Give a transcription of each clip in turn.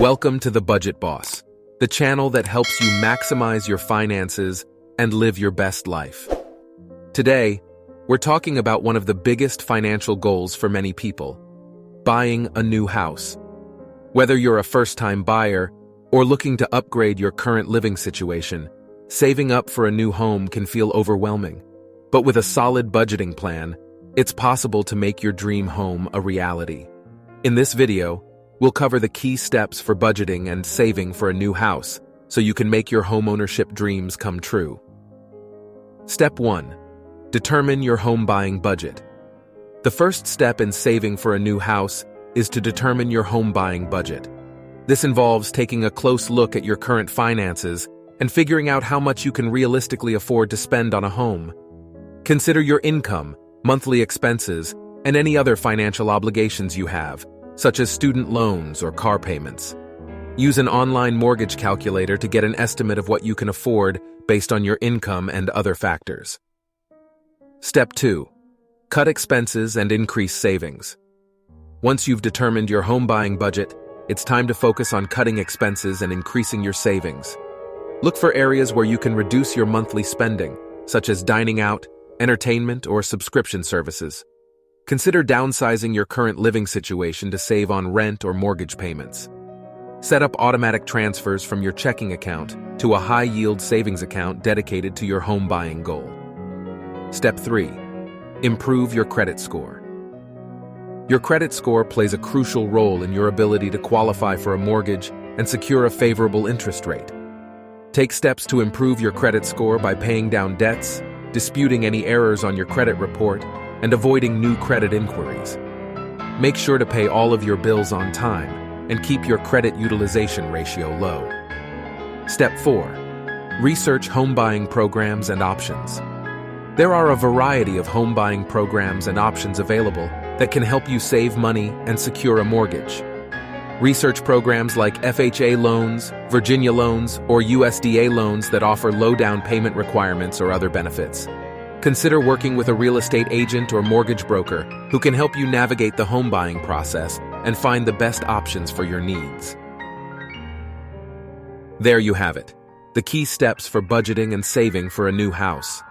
Welcome to The Budget Boss, the channel that helps you maximize your finances and live your best life. Today, we're talking about one of the biggest financial goals for many people: buying a new house. Whether you're a first-time buyer or looking to upgrade your current living situation, saving up for a new home can feel overwhelming. But with a solid budgeting plan, it's possible to make your dream home a reality. In this video, we'll cover the key steps for budgeting and saving for a new house so you can make your homeownership dreams come true. Step 1. Determine your home buying budget. The first step in saving for a new house is to determine your home buying budget. This involves taking a close look at your current finances and figuring out how much you can realistically afford to spend on a home. Consider your income, monthly expenses, and any other financial obligations you have, such as student loans or car payments. Use an online mortgage calculator to get an estimate of what you can afford based on your income and other factors. Step 2. Cut expenses and increase savings. Once you've determined your home buying budget, it's time to focus on cutting expenses and increasing your savings. Look for areas where you can reduce your monthly spending, such as dining out, entertainment, or subscription services. Consider downsizing your current living situation to save on rent or mortgage payments. Set up automatic transfers from your checking account to a high-yield savings account dedicated to your home buying goal. Step 3. Improve your credit score. Your credit score plays a crucial role in your ability to qualify for a mortgage and secure a favorable interest rate. Take steps to improve your credit score by paying down debts, disputing any errors on your credit report, and avoiding new credit inquiries. Make sure to pay all of your bills on time and keep your credit utilization ratio low. Step 4. Research home buying programs and options. There are a variety of home buying programs and options available that can help you save money and secure a mortgage. Research programs like FHA loans, Virginia loans, or USDA loans that offer low down payment requirements or other benefits. Consider working with a real estate agent or mortgage broker who can help you navigate the home buying process and find the best options for your needs. There you have it, the key steps for budgeting and saving for a new house.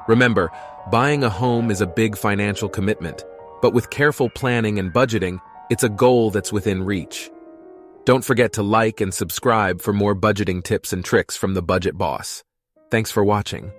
Remember, buying a home is a big financial commitment, but with careful planning and budgeting, it's a goal that's within reach. Don't forget to like and subscribe for more budgeting tips and tricks from the Budget Boss. Thanks for watching.